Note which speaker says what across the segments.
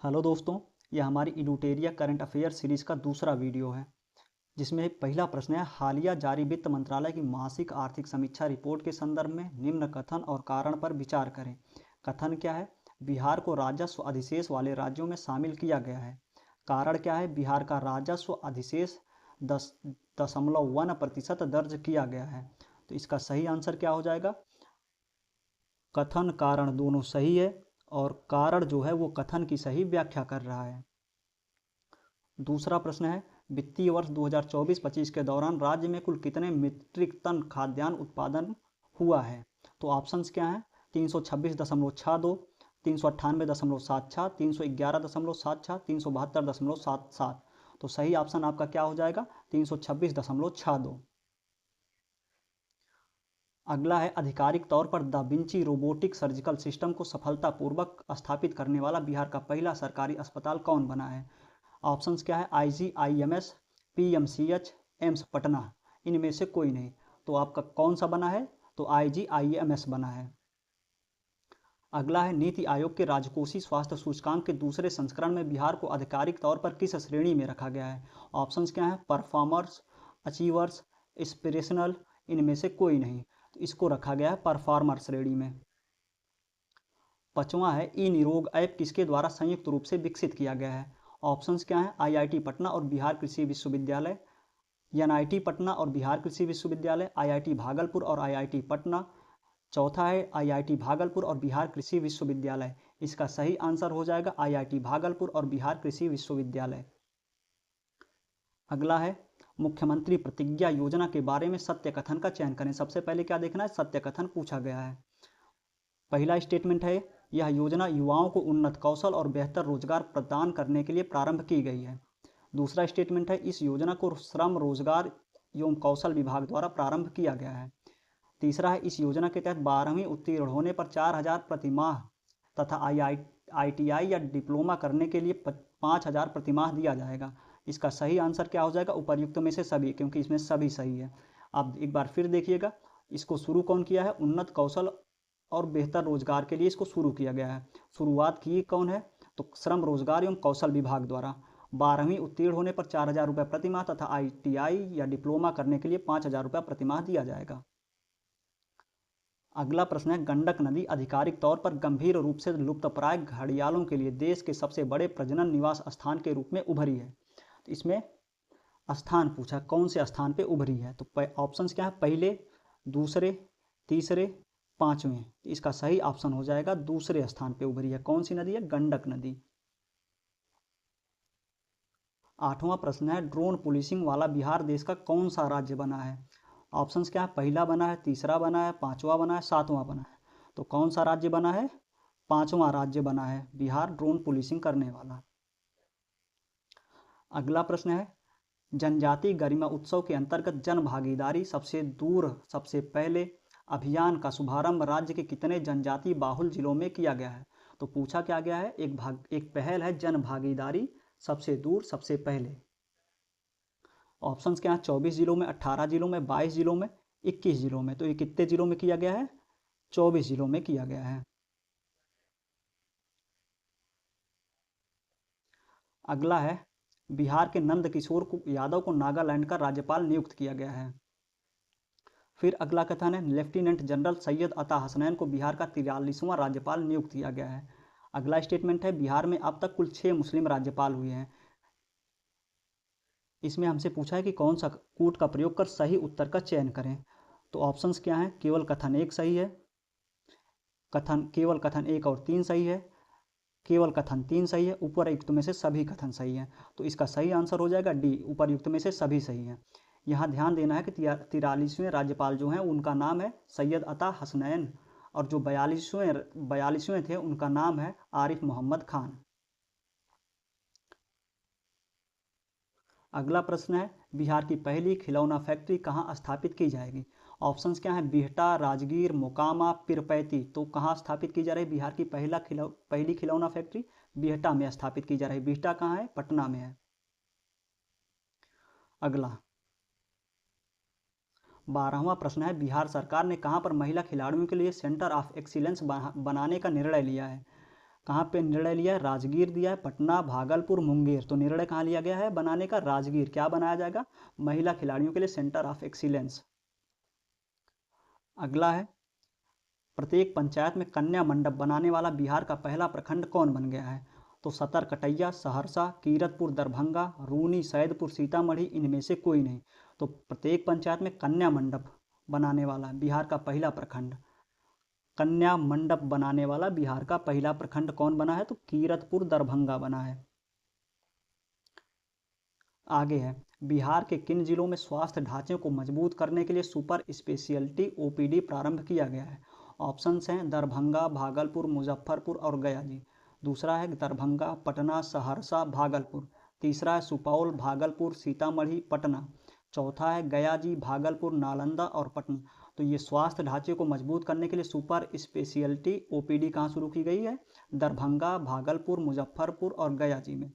Speaker 1: Hello दोस्तों, यह हमारी इडुटेरिया करंट अफेयर सीरीज का दूसरा वीडियो है जिसमें पहला प्रश्न है। हालिया जारी वित्त मंत्रालय की मासिक आर्थिक समीक्षा रिपोर्ट के संदर्भ में निम्न कथन और कारण पर विचार करें। कथन क्या है? बिहार को राजस्व अधिशेष वाले राज्यों में शामिल किया गया है। कारण क्या है? बिहार का राजस्व अधिशेष 10.1% दर्ज किया गया है। तो इसका सही आंसर क्या हो जाएगा? कथन कारण दोनों सही है और कारण जो है वो कथन की सही व्याख्या कर रहा है। दूसरा प्रश्न है, वित्तीय वर्ष 2024-25 के दौरान राज्य में कुल कितने मीट्रिक टन खाद्यान्न उत्पादन हुआ है? तो ऑप्शंस क्या हैं? 326.62, 398.76, 311.76, 372.77। तो सही ऑप्शन आपका क्या हो जाएगा? 326.62। अगला है, आधिकारिक तौर पर da Vinci robotic surgical system को सफलतापूर्वक स्थापित करने वाला बिहार का पहला सरकारी अस्पताल कौन बना है? ऑप्शंस क्या है? IGIMS, PMCH, AIIMS Patna. इनमें से कोई नहीं। तो आपका कौन सा बना है? तो IGIMS बना है। अगला है, नीति आयोग के राजकोषीय स्वास्थ्य सूचकांक के दूसरे संस्करण में बिहार को आधिकारिक तौर पर किस श्रेणी में रखा गया है? ऑप्शंस क्या है? Performers, achievers, inspirational. इनमें से कोई नहीं। तो इसको रखा गया है परफॉर्मर श्रेणी में। पांचवा है, ई निरोग ऐप किसके द्वारा संयुक्त रूप से विकसित किया गया है? ऑप्शंस क्या है? IIT पटना और बिहार कृषि विश्वविद्यालय, NIT पटना और बिहार कृषि विश्वविद्यालय, IIT भागलपुर और IIT पटना। चौथा है, IIT भागलपुर और बिहार कृषि विश्वविद्यालय। इसका सही आंसर हो जाएगा IIT भागलपुर और बिहार कृषि विश्वविद्यालय। अगला है, मुख्यमंत्री प्रतिज्ञा योजना के बारे में सत्य कथन का चयन करें। सबसे पहले क्या देखना है? सत्य कथन पूछा गया है। पहला स्टेटमेंट है, यह योजना युवाओं को उन्नत कौशल और बेहतर रोजगार प्रदान करने के लिए प्रारंभ की गई है। दूसरा स्टेटमेंट है, इस योजना को श्रम रोजगार एवं कौशल विभाग द्वारा प्रारंभ किया गया है। तीसरा है, इस योजना के तहत 12वीं उत्तीर्ण होने पर 4,000 प्रतिमाह तथा ITI या डिप्लोमा करने के लिए 5,000 प्रतिमाह दिया जाएगा। इसका सही आंसर क्या हो जाएगा? उपर्युक्त में से सभी, क्योंकि इसमें सभी सही है। अब एक बार फिर देखिएगा, इसको शुरू कौन किया है? उन्नत कौशल और बेहतर रोजगार के लिए इसको शुरू किया गया है। शुरुआत की कौन है? तो श्रम रोजगार एवं कौशल विभाग द्वारा। 12वीं उत्तीर्ण होने पर 4,000 रुपये प्रतिमाह तथा ITI या डिप्लोमा करने के लिए 5,000 रुपये प्रतिमाह दिया जाएगा। अगला प्रश्न है, गंडक नदी आधिकारिक तौर पर गंभीर रूप से लुप्तप्राय घड़ियालों के लिए देश के सबसे बड़े प्रजनन निवास स्थान के रूप में उभरी है। तो इसमें स्थान पूछा, कौन से स्थान पे उभरी है? तो ऑप्शंस क्या है? पहले, दूसरे, तीसरे, पांचवें। इसका सही ऑप्शन हो जाएगा दूसरे स्थान पे उभरी है। कौन सी नदी है? गंडक नदी। आठवां प्रश्न है, ड्रोन पुलिसिंग वाला बिहार देश का कौन सा राज्य बना है? ऑप्शंस क्या है? पहला बना है, तीसरा बना है, पांचवा बना है, सातवां बना है। तो कौन सा राज्य बना है? पांचवा राज्य बना है बिहार ड्रोन पुलिसिंग करने वाला। अगला प्रश्न है, जनजाति गरिमा उत्सव के अंतर्गत जन भागीदारी सबसे दूर सबसे पहले अभियान का शुभारंभ राज्य के कितने जनजाति बाहुल जिलों में किया गया है? तो पूछा क्या गया है? एक पहल है जन भागीदारी सबसे दूर सबसे पहले। ऑप्शंस क्या है? 24 जिलों में, 18 जिलों में, 22 जिलों में, 21 जिलों में। तो ये कितने जिलों में किया गया है? 24 जिलों में किया गया है। अगला है, बिहार के नंदकिशोर यादव को नागालैंड का राज्यपाल नियुक्त किया गया है। फिर अगला कथन है, लेफ्टिनेंट जनरल सैयद अता हसनैन को बिहार का 43वां राज्यपाल नियुक्त किया गया है। अगला स्टेटमेंट है, बिहार में अब तक कुल 6 मुस्लिम राज्यपाल हुए हैं। इसमें हमसे पूछा है कि कौन सा कूट का प्रयोग कर सही उत्तर का चयन करें। तो ऑप्शंस क्या है? केवल कथन 1 सही है, केवल कथन 1 और 3 सही है, केवल कथन 3 सही है, उपरयुक्त में से सभी कथन सही हैं। तो इसका सही आंसर हो जाएगा डी, उपरयुक्त में से सभी सही हैं। यहाँ ध्यान देना है कि 43वें राज्यपाल जो हैं उनका नाम है सैयद अता हसनैन, और जो 42वें थे उनका नाम है आरिफ मोहम्मद खान। अगला प्रश्न है, बिहार की पहली खिलौना फैक्ट्री कहाँ स्थापित की जाएगी? ऑप्शंस क्या है? बिहटा, राजगीर, मोकामा, पीरपैंती। तो कहाँ स्थापित की जा रही है बिहार की पहली खिलौना फैक्ट्री? बिहटा में स्थापित की जा रही है। बिहटा कहाँ है? पटना में है। अगला 12वां प्रश्न है, बिहार सरकार ने कहाँ पर महिला खिलाड़ियों के लिए सेंटर ऑफ एक्सीलेंस बनाने का निर्णय लिया है? कहाँ पे निर्णय लिया है? राजगीर दिया है, पटना, भागलपुर, मुंगेर। तो निर्णय कहाँ लिया गया है बनाने का? राजगीर। क्या बनाया जाएगा? महिला खिलाड़ियों के लिए सेंटर ऑफ एक्सीलेंस। अगला है, प्रत्येक पंचायत में कन्या मंडप बनाने वाला बिहार का पहला प्रखंड कौन बन गया है? तो सतरकटैया, सहरसा, कीरतपुर, दरभंगा, रूनी, सैदपुर, सीतामढ़ी, इनमें से कोई नहीं। तो प्रत्येक पंचायत में कन्या मंडप बनाने वाला बिहार का पहला प्रखंड, कन्या मंडप बनाने वाला बिहार का पहला प्रखंड कौन बना है? तो कीरतपुर, दरभंगा बना है। आगे है, बिहार के किन जिलों में स्वास्थ्य ढांचे को मजबूत करने के लिए सुपर स्पेशियलिटी ओपीडी प्रारंभ किया गया है? ऑप्शंस हैं दरभंगा, भागलपुर, मुजफ्फरपुर और गया जी। दूसरा है दरभंगा, पटना, सहरसा, भागलपुर। तीसरा है सुपौल, भागलपुर, सीतामढ़ी, पटना। चौथा है गया जी, भागलपुर, नालंदा और पटना। तो ये स्वास्थ्य ढांचे को मजबूत करने के लिए सुपर स्पेशियलिटी ओपीडी कहाँ शुरू की गई है? दरभंगा, भागलपुर, मुजफ्फरपुर और गया जी में।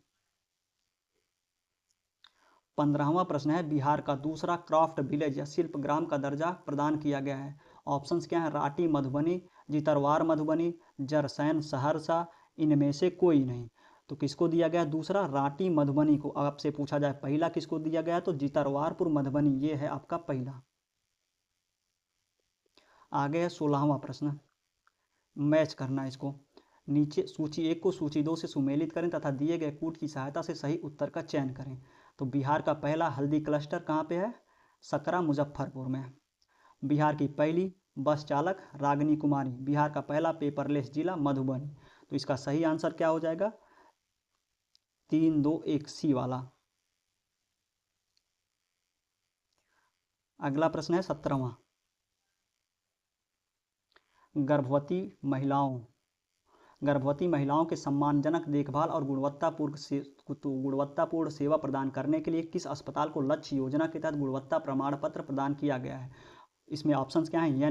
Speaker 1: 15वां प्रश्न है, बिहार का दूसरा क्राफ्ट विलेज या शिल्प ग्राम का दर्जा प्रदान किया गया है। ऑप्शंस क्या है? रांची मधुबनी, जितरवार मधुबनी, जरसैन सहरसा, इनमें से कोई नहीं। तो किसको दिया गया दूसरा? रांची मधुबनी को। आपसे पूछा जाए पहला किसको दिया गया, तो जितरवारपुर मधुबनी, ये है आपका पहला। आगे है 16वां प्रश्न, मैच करना इसको। नीचे सूची 1 को सूची 2 से सुमेलित करें तथा दिए गए कूट की सहायता से सही उत्तर का चयन करें। तो बिहार का पहला हल्दी क्लस्टर कहाँ पे है? सकरा, मुजफ्फरपुर में। बिहार की पहली बस चालक रागिनी कुमारी। बिहार का पहला पेपरलेस जिला मधुबनी। तो इसका सही आंसर क्या हो जाएगा? 3, 2, 1 सी वाला। अगला प्रश्न है 17वां, गर्भवती महिलाओं के सम्मानजनक देखभाल और गुणवत्तापूर्ण सेवा प्रदान करने के लिए किस अस्पताल को लक्ष्य योजना के तहत गुणवत्ता प्रमाण पत्र प्रदान किया गया है? इसमें ऑप्शंस क्या हैं?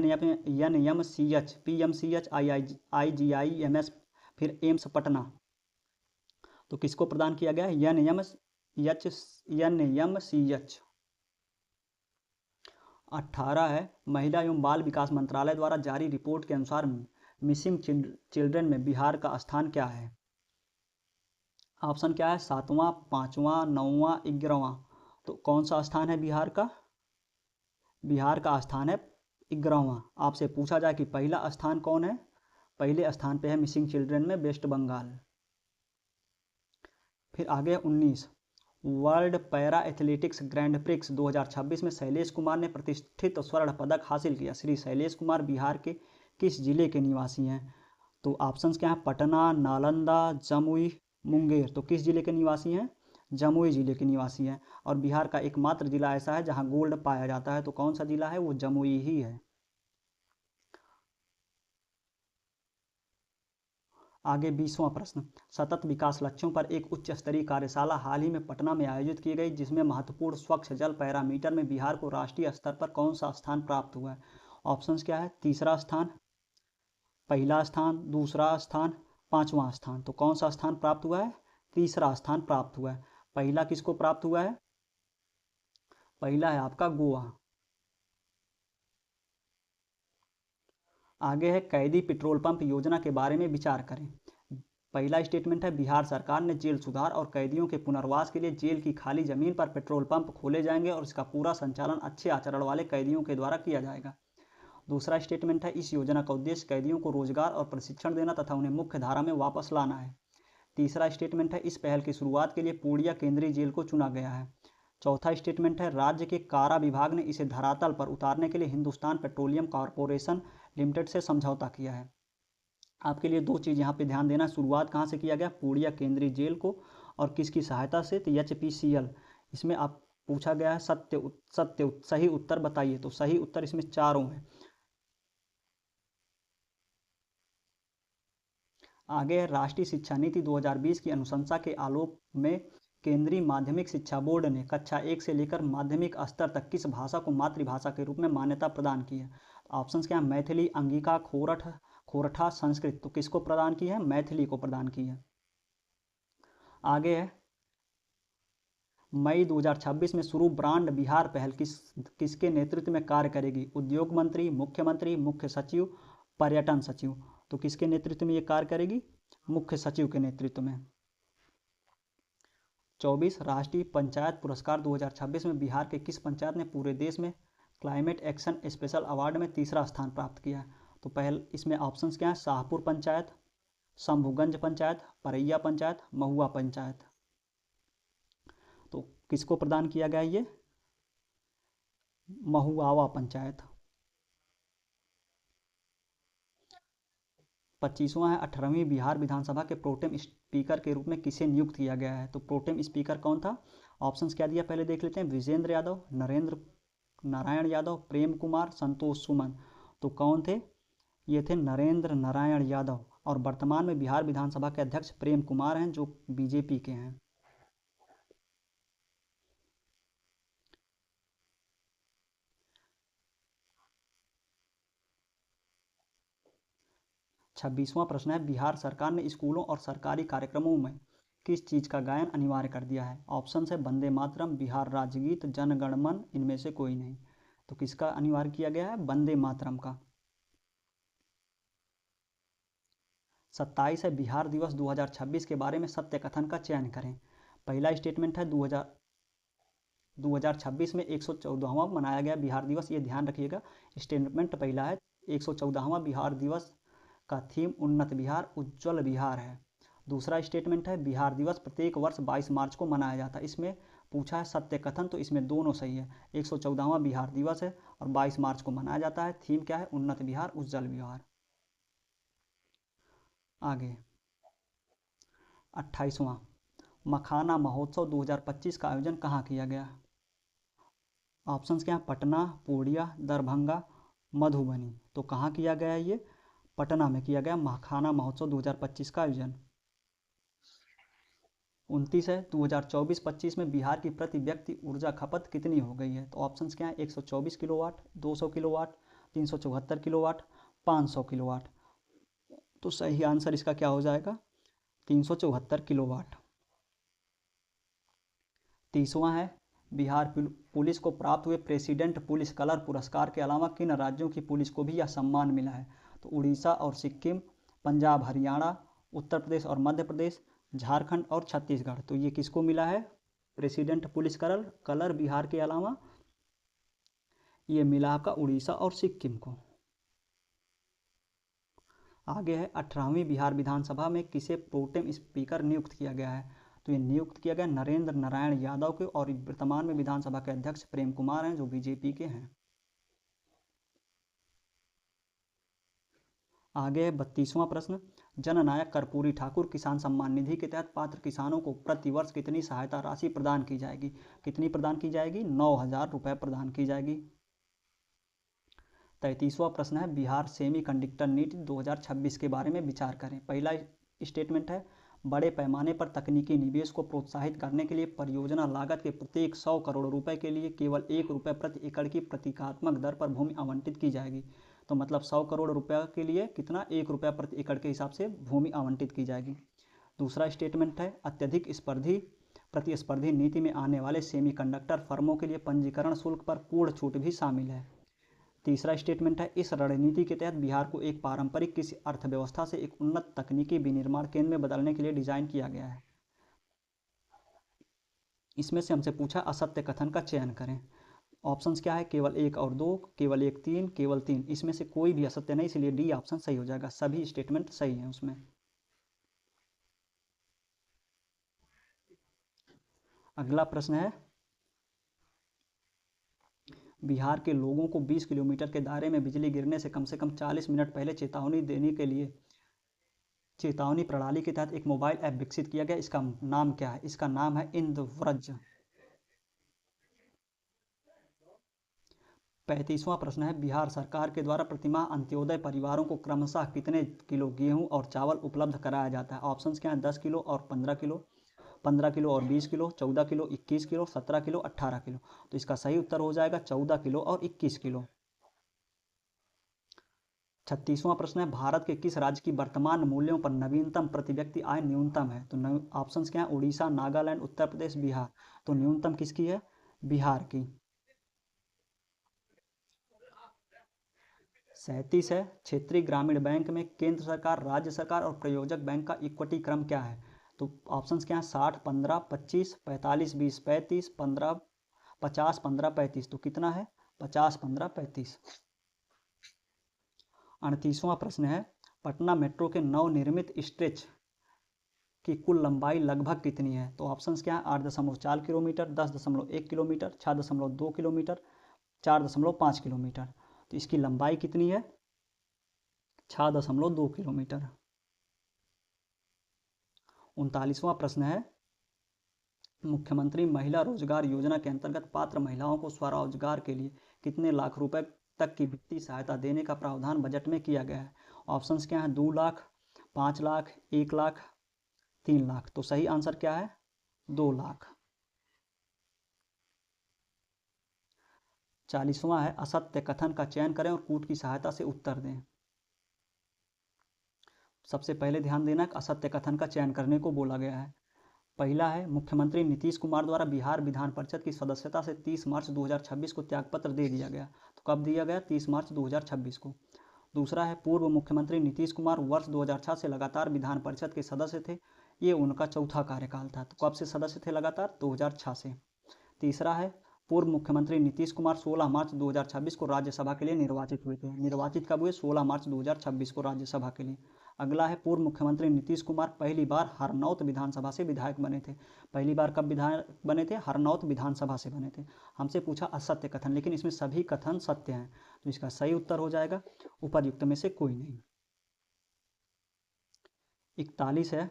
Speaker 1: NMCH, PMCH, IGIMS, फिर एम्स पटना। तो किसको प्रदान किया गया है? NMCH। 18 है, महिला एवं बाल विकास मंत्रालय द्वारा जारी रिपोर्ट के अनुसार मिसिंग चिल्ड्रन में बिहार का स्थान क्या है? ऑप्शन क्या है? 7वां, 5वां, 9वां, 11वां। तो कौन सा स्थान है बिहार का? बिहार का स्थान है 11वां। आपसे पूछा जाए कि पहला स्थान कौन है? पहले स्थान पे है मिसिंग चिल्ड्रन में वेस्ट बंगाल। फिर आगे 19, world para athletics grand prix 2026 में शैलेश कुमार ने प्रतिष्ठित स्वर्ण पदक हासिल किया। श्री शैलेश कुमार बिहार के किस जिले के निवासी हैं? तो ऑप्शंस क्या हैं? पटना, नालंदा, जमुई, मुंगेर। तो किस जिले के निवासी हैं? जमुई जिले के निवासी हैं। और बिहार का एकमात्र जिला ऐसा है जहां गोल्ड पाया जाता है। तो कौन सा जिला है? वो जमुई ही है। आगे 20वां प्रश्न, सतत विकास लक्ष्यों पर एक उच्च स्तरीय कार्यशाला हाल ही में पटना में आयोजित की गई, जिसमें महत्वपूर्ण स्वच्छ जल पैरामीटर में बिहार को राष्ट्रीय स्तर पर कौन सा स्थान प्राप्त हुआ है? ऑप्शंस क्या है? तीसरा स्थान, पहला स्थान, दूसरा स्थान, पांचवा स्थान। तो कौन सा स्थान प्राप्त हुआ है? तीसरा स्थान प्राप्त हुआ है। पहला किसको प्राप्त हुआ है? पहला है आपका गोवा। आगे है, कैदी पेट्रोल पंप योजना के बारे में विचार करें। पहला स्टेटमेंट है, बिहार सरकार ने जेल सुधार और कैदियों के पुनर्वास के लिए जेल की खाली जमीन पर पेट्रोल पंप खोले जाएंगे और इसका पूरा संचालन अच्छे आचरण वाले कैदियों के द्वारा किया जाएगा। दूसरा स्टेटमेंट है, इस योजना का उद्देश्य कैदियों को रोजगार और प्रशिक्षण देना तथा उन्हें मुख्य धारा में वापस लाना है। तीसरा स्टेटमेंट है, इस पहल की शुरुआत के लिए पूर्णिया केंद्रीय जेल को चुना गया है। चौथा स्टेटमेंट है, राज्य के कारा विभाग ने इसे धरातल पर उतारने के लिए हिंदुस्तान पेट्रोलियम कॉरपोरेशन लिमिटेड से समझौता किया है। आपके लिए दो चीज़ यहाँ पे ध्यान देना, शुरुआत कहाँ से किया गया? पूर्णिया केंद्रीय जेल को, और किसकी सहायता से? तो HPCL। इसमें आप पूछा गया है सही उत्तर बताइए। तो सही उत्तर इसमें चारों हैं। आगे, राष्ट्रीय शिक्षा नीति 2020 की अनुशंसा के आलोक में केंद्रीय माध्यमिक शिक्षा बोर्ड ने कक्षा 1 से लेकर माध्यमिक स्तर तक किस भाषा को मातृभाषा के रूप में मान्यता प्रदान की है? ऑप्शंस क्या हैं? मैथिली, अंगिका, खोरठा, संस्कृत। तो किसको प्रदान की है? मैथिली को प्रदान की है। आगे है, मई 2026 में शुरू ब्रांड बिहार पहल किसके नेतृत्व में कार्य करेगी? उद्योग मंत्री, मुख्यमंत्री, मुख्य सचिव, पर्यटन सचिव। तो किसके नेतृत्व में ये कार्य करेगी? मुख्य सचिव के नेतृत्व में। 24 राष्ट्रीय पंचायत पुरस्कार 2026 में बिहार के किस पंचायत ने पूरे देश में क्लाइमेट एक्शन स्पेशल अवार्ड में तीसरा स्थान प्राप्त किया है? तो पहले इसमें ऑप्शंस क्या है? शाहपुर पंचायत, शंभुगंज पंचायत, परैया पंचायत, महुआ पंचायत। तो किसको प्रदान किया गया ये? महुआवा पंचायत। 25वां है 18वीं बिहार विधानसभा के प्रोटेम स्पीकर के रूप में किसे नियुक्त किया गया है? तो प्रोटेम स्पीकर कौन था? ऑप्शंस क्या दिया पहले देख लेते हैं। विजेंद्र यादव, नरेंद्र नारायण यादव, प्रेम कुमार, संतोष सुमन। तो कौन थे? ये थे नरेंद्र नारायण यादव। और वर्तमान में बिहार विधानसभा के अध्यक्ष प्रेम कुमार हैं, जो बीजेपी के हैं। 26वां प्रश्न है बिहार सरकार ने स्कूलों और सरकारी कार्यक्रमों में किस चीज़ का गायन अनिवार्य कर दिया है? ऑप्शन है वंदे मातरम, बिहार राज्यगीत, जन गण मन, इनमें से कोई नहीं। तो किसका अनिवार्य किया गया है? वंदे मातरम का। 27 है बिहार दिवस 2026 के बारे में सत्य कथन का चयन करें। पहला स्टेटमेंट है 2026 में 114वां मनाया गया बिहार दिवस, ये ध्यान रखिएगा। स्टेटमेंट पहला है 114वां बिहार दिवस का थीम उन्नत बिहार उज्ज्वल बिहार है। दूसरा स्टेटमेंट है बिहार दिवस प्रत्येक वर्ष 22 मार्च को मनाया जाता है। इसमें पूछा है सत्य कथन, तो इसमें दोनों सही है। 114वां बिहार दिवस है और 22 मार्च को मनाया जाता है। थीम क्या है? उन्नत बिहार उज्ज्वल बिहार। आगे 28वां मखाना महोत्सव 2025 का आयोजन कहाँ किया गया? ऑप्शंस क्या हैं? पटना, पूर्णिया, दरभंगा, मधुबनी। तो कहाँ किया गया है ये? पटना में किया गया मखाना महोत्सव 2025 का आयोजन। 29 है 2024-25 में बिहार की प्रति व्यक्ति ऊर्जा खपत कितनी हो गई है? तो ऑप्शंस क्या है? 124 किलोवाट, 200 किलोवाट, 374 किलोवाट, 500 किलोवाट। तो सही आंसर इसका क्या हो जाएगा? 374 किलोवाट। 30वां है बिहार पुलिस को प्राप्त हुए प्रेसिडेंट पुलिस कलर पुरस्कार के अलावा किन राज्यों की पुलिस को भी यह सम्मान मिला है? तो उड़ीसा और सिक्किम, पंजाब हरियाणा, उत्तर प्रदेश और मध्य प्रदेश, झारखंड और छत्तीसगढ़। तो ये किसको मिला है? प्रेसिडेंट पुलिस कलर बिहार के अलावा ये मिला आपका उड़ीसा और सिक्किम को। आगे है 18वीं बिहार विधानसभा में किसे प्रोटेम स्पीकर नियुक्त किया गया है? तो ये नियुक्त किया गया नरेंद्र नारायण यादव के, और वर्तमान में विधानसभा के अध्यक्ष प्रेम कुमार हैं, जो बीजेपी के हैं। आगे है 32वां प्रश्न जननायक कर्पूरी ठाकुर किसान सम्मान निधि के तहत पात्र किसानों को प्रतिवर्ष कितनी सहायता राशि प्रदान की जाएगी? कितनी प्रदान की जाएगी? 9,000 रुपये प्रदान की जाएगी। 33वां प्रश्न है बिहार सेमी कंडक्टर नीति 2026 के बारे में विचार करें। पहला स्टेटमेंट है बड़े पैमाने पर तकनीकी निवेश को प्रोत्साहित करने के लिए परियोजना लागत के प्रत्येक 100 करोड़ रुपए के लिए केवल 1 रुपये प्रति एकड़ की प्रतीकात्मक दर पर भूमि आवंटित की जाएगी। तो मतलब 100 करोड़ रुपये के लिए कितना? 1 रुपया प्रति एकड़ के हिसाब से भूमि आवंटित की जाएगी। दूसरा स्टेटमेंट है अत्यधिक प्रतिस्पर्धी नीति में आने वाले सेमीकंडक्टर फर्मों के लिए पंजीकरण शुल्क पर पूर्ण छूट भी शामिल है। तीसरा स्टेटमेंट है इस रणनीति के तहत बिहार को एक पारंपरिक कृषि अर्थव्यवस्था से एक उन्नत तकनीकी विनिर्माण केंद्र में बदलने के लिए डिजाइन किया गया है। इसमें से हमसे पूछा असत्य कथन का चयन करें। ऑप्शंस क्या है? केवल 1 और 2, केवल 1 3, केवल 3। इसमें से कोई भी असत्य नहीं, इसलिए डी ऑप्शन सही हो जाएगा। सभी स्टेटमेंट सही हैं उसमें। अगला प्रश्न है बिहार के लोगों को 20 किलोमीटर के दायरे में बिजली गिरने से कम 40 मिनट पहले चेतावनी देने के लिए चेतावनी प्रणाली के तहत एक मोबाइल ऐप विकसित किया गया। इसका नाम क्या है? इसका नाम है इंद्रव्रज। 35वां प्रश्न है बिहार सरकार के द्वारा प्रतिमाह अंत्योदय परिवारों को क्रमशः कितने किलो गेहूं और चावल उपलब्ध कराया जाता है? ऑप्शंस क्या हैं? 10 किलो और 15 किलो, 15 किलो और 20 kilo, 14 kilo, 21 kilo, 17 kilo, 18 kilo. तो इसका सही उत्तर हो जाएगा 14 किलो और 21 किलो। 36वां प्रश्न है भारत के किस राज्य की वर्तमान मूल्यों पर नवीनतम प्रति व्यक्ति आय न्यूनतम है? तो ऑप्शंस क्या हैं? उड़ीसा, नागालैंड, उत्तर प्रदेश, बिहार। तो न्यूनतम किसकी है? बिहार की। 37 है, क्षेत्रीय ग्रामीण बैंक में केंद्र सरकार, राज्य सरकार और प्रायोजक बैंक का इक्विटी क्रम क्या है? तो ऑप्शंस क्या हैं? 60, 15, 25, 45, 20, 35, 15, 50, 15, 35। तो कितना है? 50, 15, 35। 38वां प्रश्न है, पटना मेट्रो के नवनिर्मित स्ट्रेच की कुल लंबाई लगभग कितनी है? तो ऑप्शंस क्या है? 8.4 किलोमीटर, 10.1 किलोमीटर, 6.2 किलोमीटर, 4.5 किलोमीटर। तो इसकी लंबाई कितनी है? 6.2 किलोमीटर। 39वां प्रश्न है, मुख्यमंत्री महिला रोजगार योजना के अंतर्गत पात्र महिलाओं को स्वरोजगार के लिए कितने लाख रुपए तक की वित्तीय सहायता देने का प्रावधान बजट में किया गया है? ऑप्शंस क्या है? 2 लाख, 5 लाख, 1 लाख, 3 लाख। तो सही आंसर क्या है? 2 लाख। 40वां है, असत्य कथन का चयन करें और कूट की सहायता से उत्तर दें। सबसे पहले ध्यान देना, असत्य कथन का चयन करने को बोला गया है। पहला है, मुख्यमंत्री नीतीश कुमार द्वारा बिहार विधान परिषद की सदस्यता से 30 मार्च 2026 को त्यागपत्र दे दिया गया। तो कब दिया गया? 30 मार्च 2026 को। दूसरा है, पूर्व मुख्यमंत्री नीतीश कुमार वर्ष 2006 से लगातार विधान परिषद के सदस्य थे, ये उनका चौथा कार्यकाल था। तो कब से सदस्य थे लगातार? 2006 से। तीसरा है, पूर्व मुख्यमंत्री नीतीश कुमार 16 मार्च 2026 को राज्यसभा के लिए निर्वाचित हुए थे। निर्वाचित कब हुए? 16 मार्च 2026 को राज्यसभा के लिए। अगला है, पूर्व मुख्यमंत्री नीतीश कुमार पहली बार हरनौत विधानसभा से विधायक बने थे। पहली बार कब विधायक बने थे? हरनौत विधानसभा से बने थे। हमसे पूछा असत्य कथन, लेकिन इसमें सभी कथन सत्य हैं, तो इसका सही उत्तर हो जाएगा उपर्युक्त में से कोई नहीं। 41 है,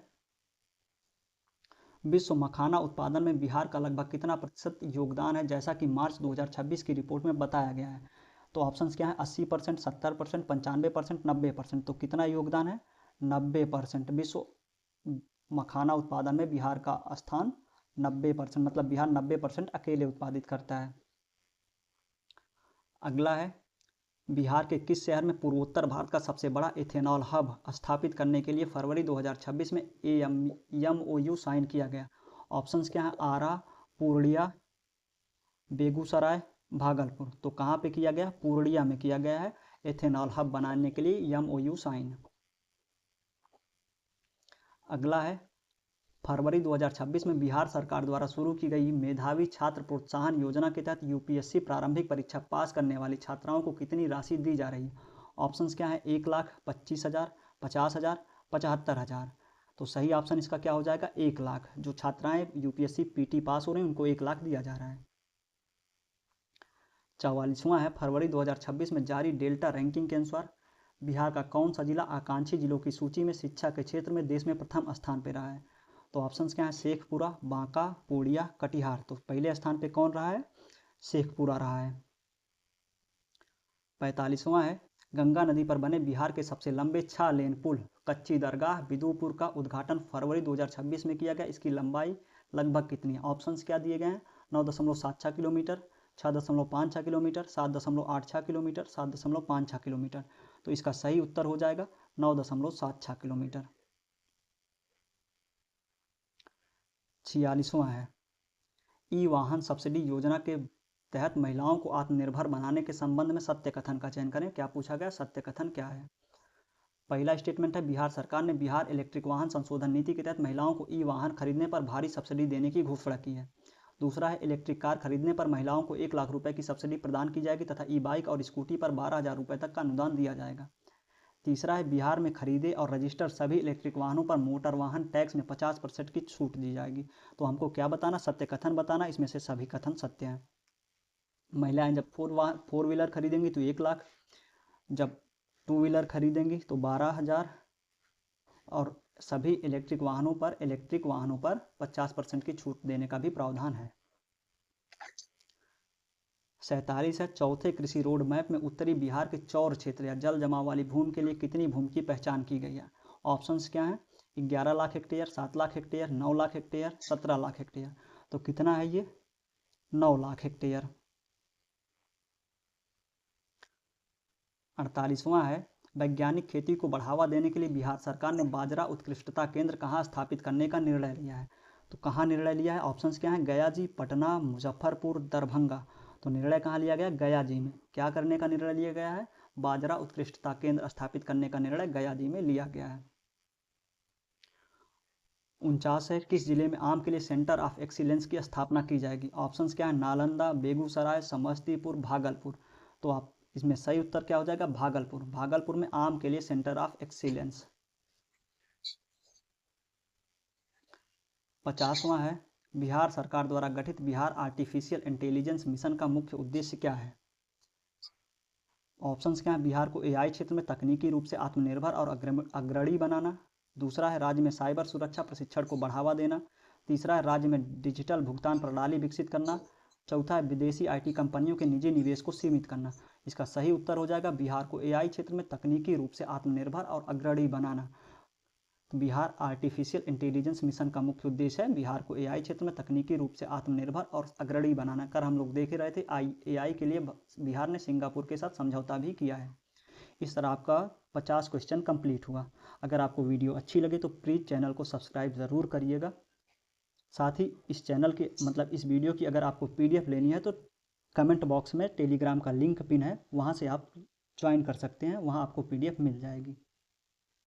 Speaker 1: विश्व मखाना उत्पादन में बिहार का लगभग कितना प्रतिशत योगदान है, जैसा कि मार्च 2026 की रिपोर्ट में बताया गया है? तो ऑप्शंस क्या है? 80%, 70%, 95%, 90%। तो कितना योगदान है? 90%। विश्व मखाना उत्पादन में बिहार का स्थान 90%, मतलब बिहार 90% अकेले उत्पादित करता है। अगला है, बिहार के किस शहर में पूर्वोत्तर भारत का सबसे बड़ा इथेनॉल हब स्थापित करने के लिए फरवरी 2026 में MOU साइन किया गया? ऑप्शंस क्या है? आरा, पूर्णिया, बेगूसराय, भागलपुर। तो कहाँ पे किया गया? पूर्णिया में किया गया है इथेनॉल हब बनाने के लिए MOU साइन। अगला है, फरवरी 2026 में बिहार सरकार द्वारा शुरू की गई मेधावी छात्र प्रोत्साहन योजना के तहत UPSC प्रारंभिक परीक्षा पास करने वाली छात्राओं को कितनी राशि दी जा रही है? ऑप्शंस क्या है? 1 लाख, 25,000, 50,000, 75,000। तो सही ऑप्शन इसका क्या हो जाएगा? 1 लाख। जो छात्राएं UPSC PT पास हो रहे हैं उनको 1 लाख दिया जा रहा है। 44वां है, फरवरी 2026 में जारी डेल्टा रैंकिंग के अनुसार बिहार का कौन सा जिला आकांक्षी जिलों की सूची में शिक्षा के क्षेत्र में देश में प्रथम स्थान पर रहा है? तो ऑप्शंस क्या है? शेखपुरा, बांका, पूर्णिया, कटिहार। तो पहले स्थान पे कौन रहा है? शेखपुरा रहा है। 45वां है, गंगा नदी पर बने बिहार के सबसे लंबे 6 लेन पुल कच्ची दरगाह बिदुपुर का उद्घाटन फरवरी 2026 में किया गया। इसकी लंबाई लगभग कितनी है? ऑप्शंस क्या दिए गए हैं? 9.76 किलोमीटर, 6.56 किलोमीटर, 7.86 किलोमीटर, 7.56 किलोमीटर। तो इसका सही उत्तर हो जाएगा 9.76 किलोमीटर। 46वां है, ई वाहन सब्सिडी योजना के तहत महिलाओं को आत्मनिर्भर बनाने के संबंध में सत्य कथन का चयन करें। क्या पूछा गया? सत्य कथन क्या है? पहला स्टेटमेंट है, बिहार सरकार ने बिहार इलेक्ट्रिक वाहन संशोधन नीति के तहत महिलाओं को ई वाहन खरीदने पर भारी सब्सिडी देने की घोषणा की है। दूसरा है, इलेक्ट्रिक कार खरीदने पर महिलाओं को 1 लाख रुपए की सब्सिडी प्रदान की जाएगी तथा ई बाइक और स्कूटी पर 12,000 रुपये तक का अनुदान दिया जाएगा। तीसरा है, बिहार में खरीदे और रजिस्टर्ड सभी इलेक्ट्रिक वाहनों पर मोटर वाहन टैक्स में 50% की छूट दी जाएगी। तो हमको क्या बताना? सत्य कथन बताना। इसमें से सभी कथन सत्य हैं। महिलाएं जब फोर व्हीलर खरीदेंगी तो 1 लाख, जब 2 व्हीलर खरीदेंगी तो 12,000, और सभी इलेक्ट्रिक वाहनों पर 50% की छूट देने का भी प्रावधान है। 47 है, चौथे कृषि रोड मैप में उत्तरी बिहार के चौर क्षेत्र या जल जमाव वाली भूमि के लिए कितनी भूमि की पहचान की गई है? ऑप्शंस क्या हैं? 11 lakh hectare, 7 lakh hectare, 9 lakh hectare, 17 lakh hectare. तो कितना है ये? 9 लाख हेक्टेयर। 48वां है, वैज्ञानिक खेती को बढ़ावा देने के लिए बिहार सरकार ने बाजरा उत्कृष्टता केंद्र कहाँ स्थापित करने का निर्णय लिया है? तो कहाँ निर्णय लिया है? ऑप्शंस क्या हैं? गया जी, पटना, मुजफ्फरपुर, दरभंगा। तो निर्णय कहाँ लिया गया? गया जी में। क्या करने का निर्णय लिया गया है? बाजरा उत्कृष्टता केंद्र स्थापित करने का निर्णय गयादी में लिया गया है। 49 है, किस जिले में आम के लिए सेंटर ऑफ एक्सीलेंस की स्थापना की जाएगी? ऑप्शंस क्या है? नालंदा, बेगूसराय, समस्तीपुर, भागलपुर। तो आप इसमें सही उत्तर क्या हो जाएगा? भागलपुर। भागलपुर में आम के लिए सेंटर ऑफ एक्सीलेंस। 50वां है, बिहार सरकार द्वारा गठित बिहार आर्टिफिशियल इंटेलिजेंस मिशन का मुख्य उद्देश्य क्या है? ऑप्शंस क्या हैं? बिहार को एआई क्षेत्र में तकनीकी रूप से आत्मनिर्भर और अग्रणी बनाना। दूसरा है राज्य में साइबर सुरक्षा प्रशिक्षण को बढ़ावा देना। तीसरा है राज्य में डिजिटल भुगतान प्रणाली विकसित करना। चौथा है विदेशी आईटी कंपनियों के निजी निवेश को सीमित करना। इसका सही उत्तर हो जाएगा बिहार को एआई क्षेत्र में तकनीकी रूप से आत्मनिर्भर और अग्रणी बनाना। बिहार आर्टिफिशियल इंटेलिजेंस मिशन का मुख्य उद्देश्य है बिहार को एआई क्षेत्र में तकनीकी रूप से आत्मनिर्भर और अग्रणी बनाना। कर हम लोग देख ही रहे थे एआई के लिए बिहार ने सिंगापुर के साथ समझौता भी किया है। इस तरह आपका 50 क्वेश्चन कंप्लीट हुआ। अगर आपको वीडियो अच्छी लगे तो प्लीज़ चैनल को सब्सक्राइब ज़रूर करिएगा। साथ ही इस चैनल के इस वीडियो की अगर आपको पीडीएफ लेनी है तो कमेंट बॉक्स में टेलीग्राम का लिंक पिन है, वहाँ से आप ज्वाइन कर सकते हैं, वहाँ आपको पीडीएफ मिल जाएगी।